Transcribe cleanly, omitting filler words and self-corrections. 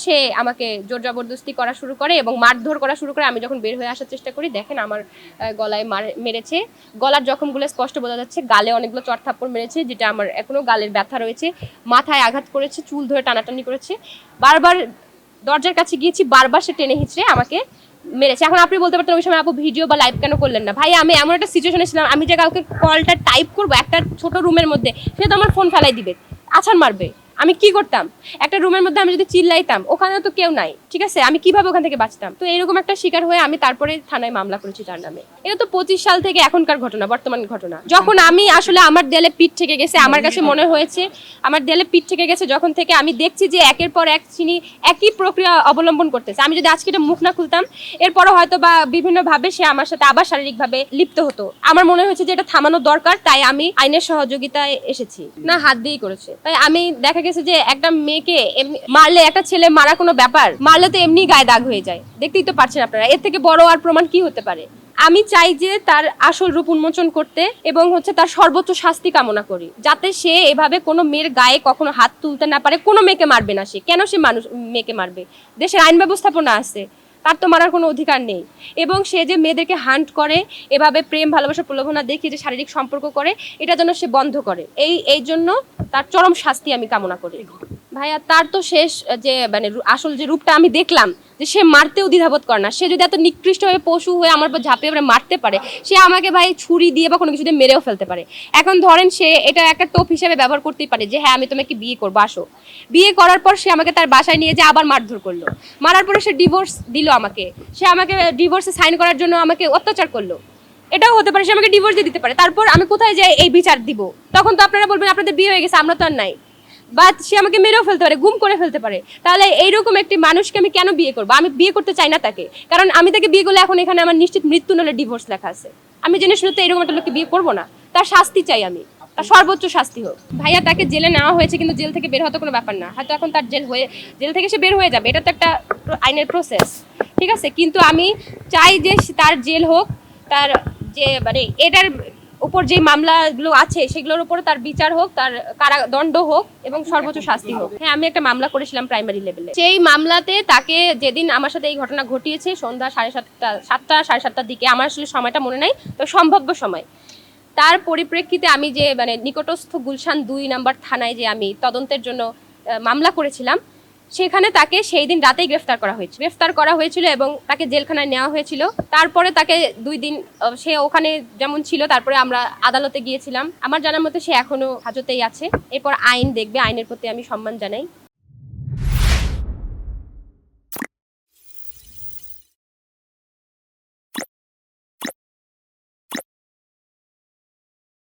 সে আমাকে জোর জবরদস্তি করা শুরু করে এবং মারধর করা শুরু করে। আমি যখন বের হয়ে আসার চেষ্টা করি, দেখেন আমার গলায় মেরেছে। গলার জখমগুলো স্পষ্ট বোঝা যাচ্ছে। গালে অনেকগুলো চড় থাপ্পড় মেরেছে, যেটা আমার এখনো গালের ব্যথা রয়েছে। মাথায় আঘাত করেছে, চুল ধরে টানাটানি করেছে। বারবার দরজার কাছে গিয়েছি, বারবার সে টেনে হিঁচড়ে আমাকে মেরেছে। এখন আপনি বলতে পারতেন ওই সময় আপু ভিডিও বা লাইভ কেন করলেন না? ভাই আমি এমন একটা সিচুয়েশনে ছিলাম, আমি যে কাউকে কলটা টাইপ করবো একটা ছোট রুমের মধ্যে, সে তো আমার ফোন ফেলাই দিবে, আছাড় মারবে। আমি কি করতাম? একটা রুমের মধ্যে আমি যদি চিল্লাইতাম, ওখানে তো কেউ নাই, ঠিক আছে, আমি কিভাবে ওখান থেকে বাঁচতাম? তো এরকম একটা শিকার হয়ে আমি তারপরে থানায় মামলা করেছি তার নামে। এটা তো 25 সাল থেকে এখনকার ঘটনা, বর্তমান ঘটনা। যখন আমি আসলে আমার দেয়ালে পিঠ থেকে গেছে, আমার কাছে মনে হয়েছে আমার দেয়ালে পিঠ থেকে গেছে যখন থেকে আমি দেখছি যে একের পর এক চিনি একই প্রক্রিয়া অবলম্বন করতেছে। আমি যদি আজকে এটা মুখ না খুলতাম, এরপরও হয়তো বা বিভিন্নভাবে সে আমার সাথে আবার শারীরিকভাবে লিপ্ত হতো। আমার মনে হয়েছে যে এটা থামানো দরকার, তাই আমি আইনের সহযোগিতায় এসেছি। না, হাত দিয়েই করেছে। তাই আমি দেখা গেছে যে একটা মেয়েকে মারলে, একটা ছেলে মারা কোনো ব্যাপার? মারলে তো এমনি গায়ে দাগ হয়ে যায়, দেখতেই তো পারছেন আপনারা। এর থেকে বড় আর প্রমাণ কি হতে পারে? আমি চাই যে তার আসল রূপ উন্মোচন করতে এবং তার সর্বোচ্চ শাস্তি কামনা করি, যাতে সে এভাবে কোনো মেয়ের গায়ে কখনো হাত তুলতে না পারে। কোনো মেয়েকে মারবে না সে। কেন সে মেয়েকে মারবে? দেশের আইন ব্যবস্থাপনা আছে, তার তো মারার কোনো অধিকার নেই। এবং সে যে মেয়েদেরকে হান্ট করে, এভাবে প্রেম ভালোবাসা প্রলোভনা দেখিয়ে যে শারীরিক সম্পর্ক করে, এটা যেন সে বন্ধ করে। এই জন্য তার চরম শাস্তি আমি কামনা করি। ভাইয়া তার তো শেষ যে আসল যে রূপটা আমি দেখলাম, যে সে মারতেও দ্বিধাবোধ করে না। সে যদি এত নিকৃষ্টভাবে পশু হয়ে আমার উপর ঝাঁপিয়ে পড়ে মারতে পারে, সে আমাকে ভাই ছুরি দিয়ে বা কোনো কিছু দিয়ে মেরেও ফেলতে পারে। এখন ধরেন সে এটা একটা টোপ হিসেবে ব্যবহার করতেই পারে যে হ্যাঁ আমি তোমাকে বিয়ে করবো, আসো। বিয়ে করার পর সে আমাকে তার বাসায় নিয়ে যে আবার মারধর করলো। মারার পরে সে ডিভোর্স দিল আমাকে। সে আমাকে ডিভোর্সে সাইন করার জন্য আমাকে অত্যাচার করলো। এটাও হতে পারে সে আমাকে ডিভোর্স দিয়ে দিতে পারে। তারপর আমি কোথায় যাই এই বিচার দিব? তখন তো আপনারা বলবেন আপনাদের বিয়ে হয়ে গেছে, আমরা তো আর নাই। বা সে আমাকে মেরেও ফেলতে পারে, গুম করে ফেলতে পারে। তাহলে এইরকম একটি মানুষকে আমি কেন বিয়ে করবো? আমি বিয়ে করতে চাই না তাকে, কারণ আমি তাকে বিয়ে করলে এখন এখানে আমার নিশ্চিত মৃত্যু নলে ডিভোর্স লেখা আছে। আমি জেনে শুনে তো এরকম একটা লোককে বিয়ে করবো না। তার শাস্তি চাই আমি, তার সর্বোচ্চ শাস্তি হোক। ভাইয়া তাকে জেলে নেওয়া হয়েছে, কিন্তু জেল থেকে বের হতে কোনো ব্যাপার না। হয়তো এখন তার জেল থেকে সে বের হয়ে যাবে, এটা তো একটা আইনের প্রসেস, ঠিক আছে। কিন্তু আমি চাই যে তার জেল হোক, তার যে এটার উপর যে মামলাগুলো আছে সেগুলোর উপর তার বিচার হোক, তার কারাদণ্ড হোক এবং সর্বোচ্চ শাস্তি হোক। হ্যাঁ, আমি একটা মামলা করেছিলাম প্রাইমারি লেভেলে। সেই মামলাতে তাকে যেদিন আমার সাথে এই ঘটনা ঘটিয়েছে সন্ধ্যা 7:30-7:30টার দিকে, আমার আসলে সময়টা মনে নাই, তো সম্ভাব্য সময়, তার পরিপ্রেক্ষিতে আমি যে নিকটস্থ গুলশান 2 নম্বর থানায় যে আমি তদন্তের জন্য মামলা করেছিলাম, সেখানে তাকে সেই দিন রাতেই গ্রেফতার করা হয়েছিল এবং তাকে জেলখানায় নেওয়া হয়েছিল। তারপরে তাকে 2 দিন সে ওখানে যেমন ছিল, তারপরে আমরা আদালতে গিয়েছিলাম। আমার জানার মতে সে এখনো হাজতেই আছে। এরপর আইন দেখবে, আইনের প্রতি আমি সম্মান জানাই।